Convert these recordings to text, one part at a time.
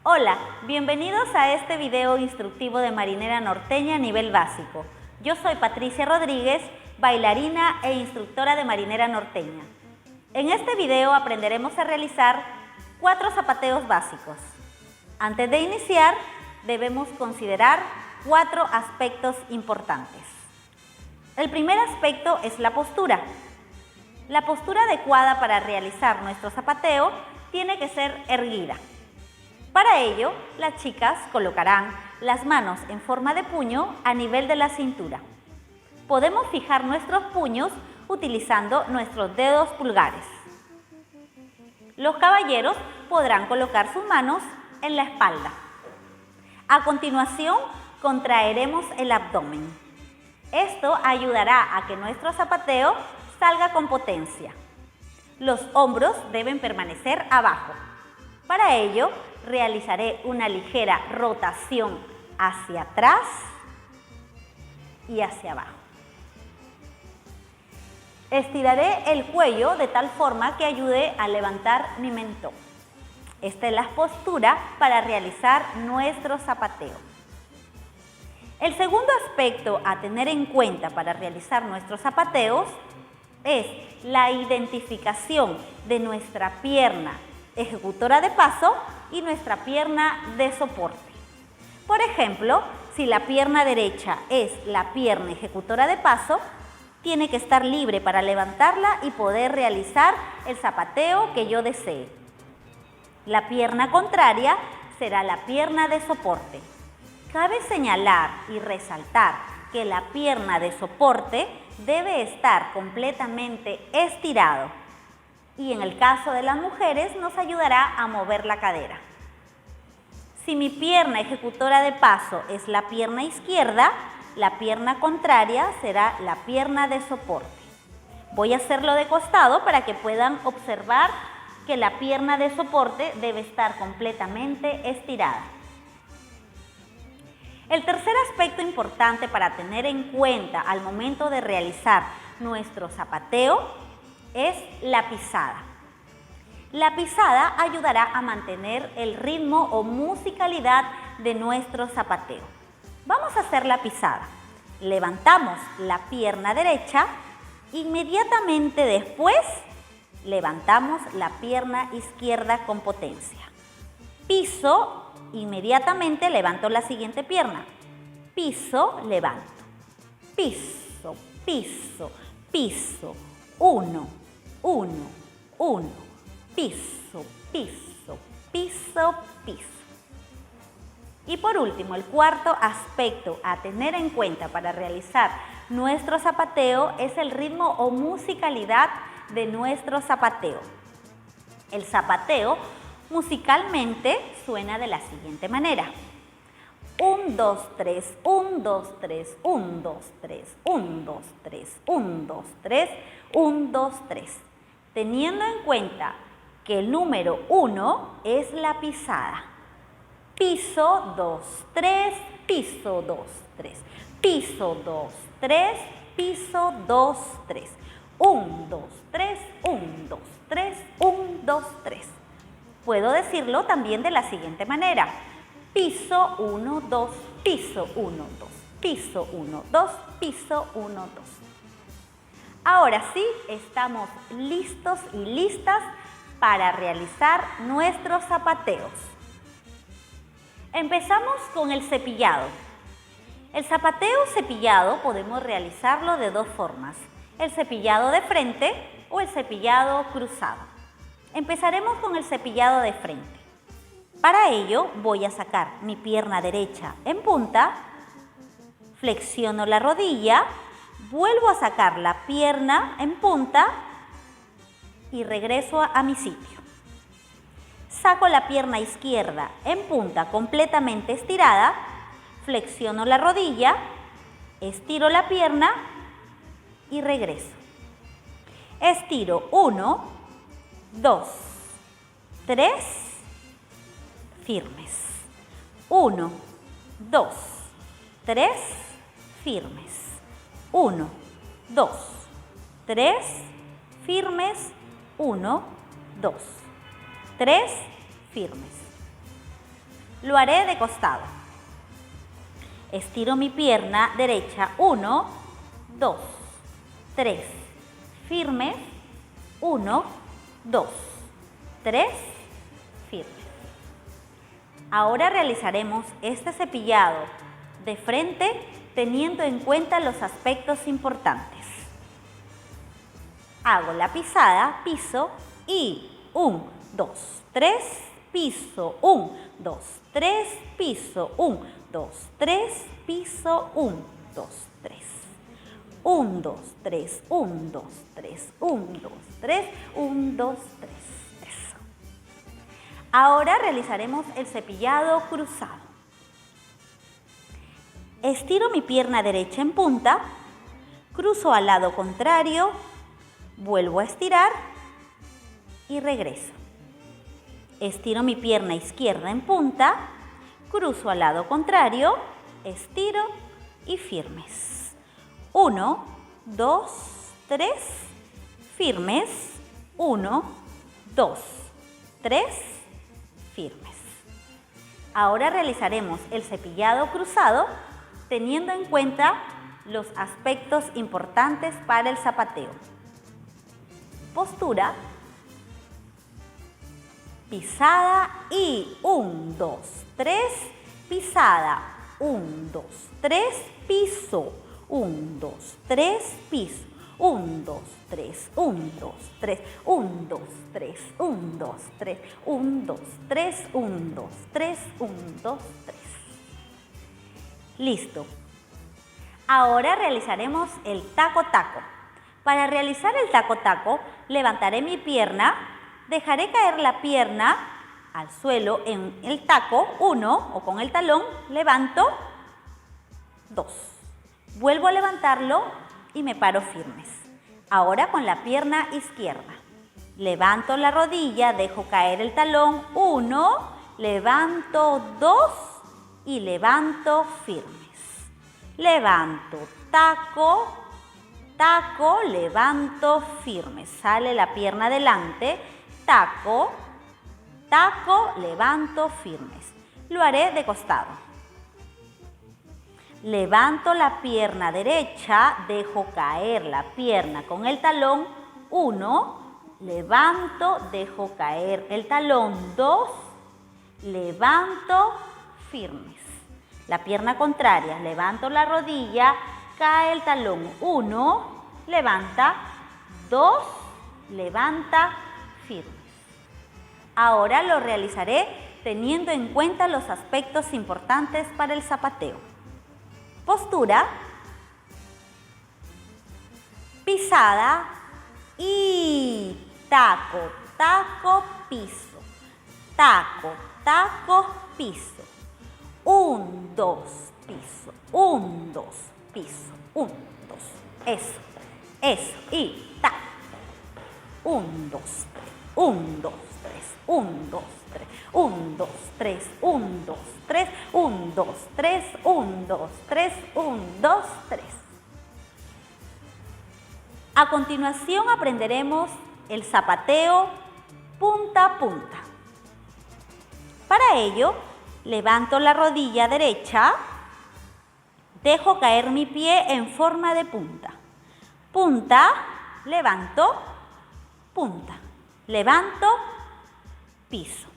Hola, bienvenidos a este video instructivo de marinera norteña nivel básico. Yo soy Patricia Rodríguez, bailarina e instructora de marinera norteña. En este video aprenderemos a realizar 4 zapateos básicos. Antes de iniciar, debemos considerar 4 aspectos importantes. El primer aspecto es la postura. La postura adecuada para realizar nuestro zapateo tiene que ser erguida. Para ello, las chicas colocarán las manos en forma de puño a nivel de la cintura. Podemos fijar nuestros puños utilizando nuestros dedos pulgares. Los caballeros podrán colocar sus manos en la espalda. A continuación, contraeremos el abdomen. Esto ayudará a que nuestro zapateo salga con potencia. Los hombros deben permanecer abajo. Para ello, realizaré una ligera rotación hacia atrás y hacia abajo. Estiraré el cuello de tal forma que ayude a levantar mi mentón. Esta es la postura para realizar nuestro zapateo. El segundo aspecto a tener en cuenta para realizar nuestros zapateos es la identificación de nuestra pierna ejecutora de paso y nuestra pierna de soporte. Por ejemplo, si la pierna derecha es la pierna ejecutora de paso, tiene que estar libre para levantarla y poder realizar el zapateo que yo desee. La pierna contraria será la pierna de soporte. Cabe señalar y resaltar que la pierna de soporte debe estar completamente estirado. Y en el caso de las mujeres nos ayudará a mover la cadera. Si mi pierna ejecutora de paso es la pierna izquierda, la pierna contraria será la pierna de soporte. Voy a hacerlo de costado para que puedan observar que la pierna de soporte debe estar completamente estirada. El tercer aspecto importante para tener en cuenta al momento de realizar nuestro zapateo es la pisada. La pisada ayudará a mantener el ritmo o musicalidad de nuestro zapateo. Vamos a hacer la pisada. Levantamos la pierna derecha, inmediatamente después levantamos la pierna izquierda con potencia. Piso, inmediatamente levanto la siguiente pierna. Piso, levanto. Piso, piso, piso. 1, 1, 1, piso, piso, piso, piso. Y por último, el cuarto aspecto a tener en cuenta para realizar nuestro zapateo es el ritmo o musicalidad de nuestro zapateo. El zapateo musicalmente suena de la siguiente manera. 1, 2, 3, 1, 2, 3, 1, 2, 3, 1, 2, 3, 1, 2, 3, 1, 2, 3. Teniendo en cuenta que el número 1 es la pisada. Piso, 2, 3, piso, 2, 3. Piso, 2, 3, piso, 2, 3. 1, 2, 3, 1, 2, 3, 1, 2, 3. Puedo decirlo también de la siguiente manera. Piso 1, 2, piso 1, 2, piso 1, 2, piso 1, 2. Ahora sí, estamos listos y listas para realizar nuestros zapateos. Empezamos con el cepillado. El zapateo cepillado podemos realizarlo de dos formas, el cepillado de frente o el cepillado cruzado. Empezaremos con el cepillado de frente. Para ello voy a sacar mi pierna derecha en punta, flexiono la rodilla, vuelvo a sacar la pierna en punta y regreso a mi sitio. Saco la pierna izquierda en punta completamente estirada, flexiono la rodilla, estiro la pierna y regreso. Estiro 1, 2, 3, firmes. 1, 2, 3, firmes. 1, 2, 3, firmes. 1, 2, 3, firmes. Lo haré de costado. Estiro mi pierna derecha, 1, 2, 3, firmes, 1, 2, 3, firmes. Ahora realizaremos este cepillado de frente teniendo en cuenta los aspectos importantes. Hago la pisada, piso y 1, 2, 3, piso, 1, 2, 3, piso, 1, 2, 3, piso, 1, 2, 3. 1, 2, 3, 1, 2, 3, 1, 2, 3, 1, 2, 3. Eso. Ahora realizaremos el cepillado cruzado. Estiro mi pierna derecha en punta, cruzo al lado contrario, vuelvo a estirar y regreso. Estiro mi pierna izquierda en punta, cruzo al lado contrario, estiro y firmes. 1, 2, 3, firmes. 1, 2, 3, firmes. Ahora realizaremos el cepillado cruzado teniendo en cuenta los aspectos importantes para el zapateo. Postura, pisada y 1, 2, 3, pisada, 1, 2, 3, piso, 1, 2, 3, piso, 1, 2, 3, 1, 2, 3, 1, 2, 3, 1, 2, 3, 1, 2, 3, 1, 2, 3, 1, 2, 3. Listo. Ahora realizaremos el taco-taco. Para realizar el taco-taco, levantaré mi pierna, dejaré caer la pierna al suelo en el taco, 1, o con el talón, levanto, 2. Vuelvo a levantarlo y me paro firmes. Ahora con la pierna izquierda. Levanto la rodilla, dejo caer el talón, 1, levanto, 2 y levanto firmes. Levanto, taco, taco, levanto, firme. Sale la pierna adelante, taco, taco, levanto, firmes. Lo haré de costado. Levanto la pierna derecha, dejo caer la pierna con el talón, 1, levanto, dejo caer el talón, 2, levanto, firmes. La pierna contraria, levanto la rodilla, cae el talón, 1, levanta, 2, levanta, firmes. Ahora lo realizaré teniendo en cuenta los aspectos importantes para el zapateo. Postura, pisada y taco, taco, piso, taco, taco, piso. 1, 2, piso, 1, 2, piso, 1, 2, eso, y ta, 1, 2, 3, 1, 2, 3, 1, 2, 3, 1, 2, 3, 1, 2, 3, 1, 2, 3, 1, 2, 3, 1, 2, 3. A continuación aprenderemos el zapateo punta a punta. Para ello, levanto la rodilla derecha, dejo caer mi pie en forma de punta. Punta, levanto, punta, levanto, piso.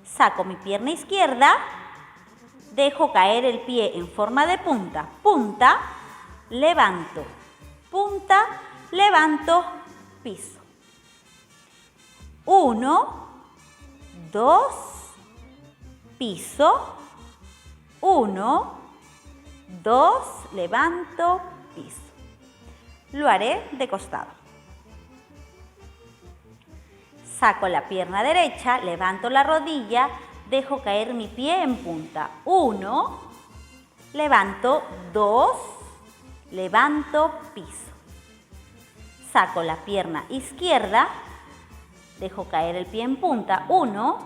Saco mi pierna izquierda, dejo caer el pie en forma de punta. Punta, levanto, piso. 1, 2, piso, 1, 2, levanto, piso. Lo haré de costado. Saco la pierna derecha, levanto la rodilla, dejo caer mi pie en punta. 1, levanto, 2, levanto, piso. Saco la pierna izquierda, dejo caer el pie en punta. 1,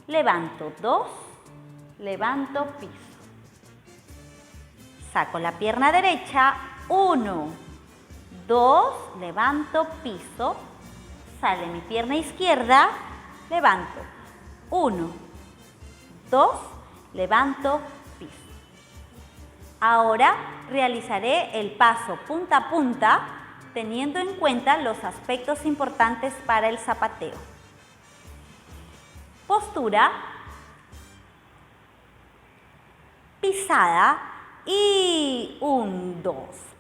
levanto, 2, levanto, piso. Saco la pierna derecha, 1, 2, levanto, piso. Sale mi pierna izquierda, levanto, 1, 2, levanto, piso. Ahora realizaré el paso punta a punta teniendo en cuenta los aspectos importantes para el zapateo. Postura, pisada y 1, 2,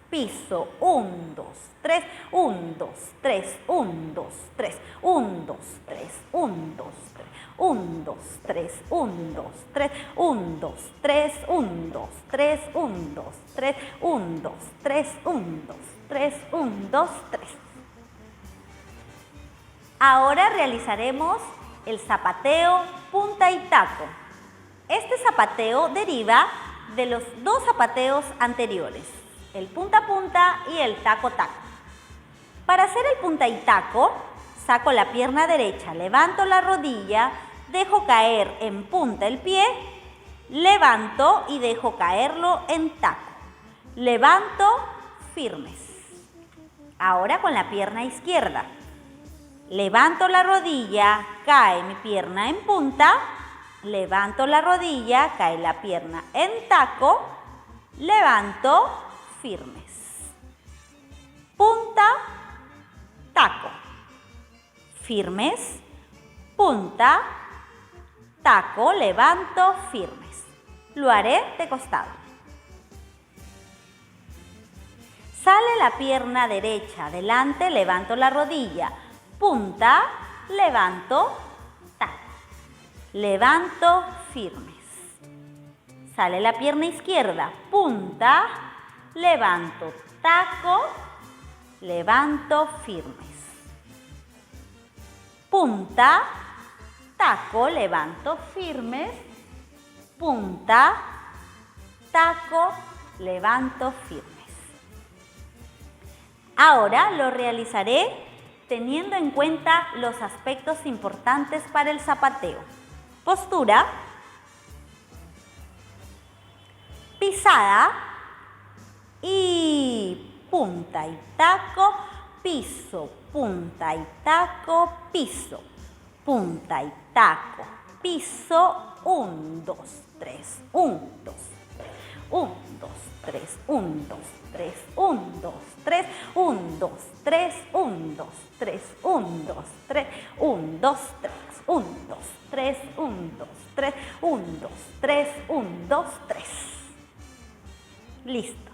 piso, 1, 2, 3, 1, 2, 3, 1, 2, 3, 1, 2, 3, 1, 2, 3, 1, 2, 3, 1, 2, 3, 1, 2, 3, 1, 2, 3, 1, 2, 3, 1, 2, 3, 1, 2, 3, 1, 2, 3. Ahora realizaremos el zapateo punta y taco. Este zapateo deriva de los dos zapateos anteriores, el punta a punta y el taco taco. Para hacer el punta y taco, saco la pierna derecha, levanto la rodilla, dejo caer en punta el pie, levanto y dejo caerlo en taco. Levanto firmes. Ahora con la pierna izquierda. Levanto la rodilla, cae mi pierna en punta, levanto la rodilla, cae la pierna en taco, levanto firmes. Punta, taco. Firmes, punta, taco, levanto, firmes. Lo haré de costado. Sale la pierna derecha adelante, levanto la rodilla, punta, levanto, taco. Levanto, firmes. Sale la pierna izquierda, punta, levanto, taco, levanto, firmes. Punta, taco, levanto, firmes. Punta, taco, levanto, firmes. Ahora lo realizaré teniendo en cuenta los aspectos importantes para el zapateo. Postura, pisada y punta y taco, piso, punta y taco, piso, punta y taco, piso, 1, 2, 3, 1, 2, 1, 2, 3, 1, 2, 3, 1, 2, 3, 1, 2, 3, 1, 2, 3, 1, 2, 3, 1, 2, 3, 1, 2, 3, 1, 2, 3, 1, 2, 3, 1, 2, 3. Listo.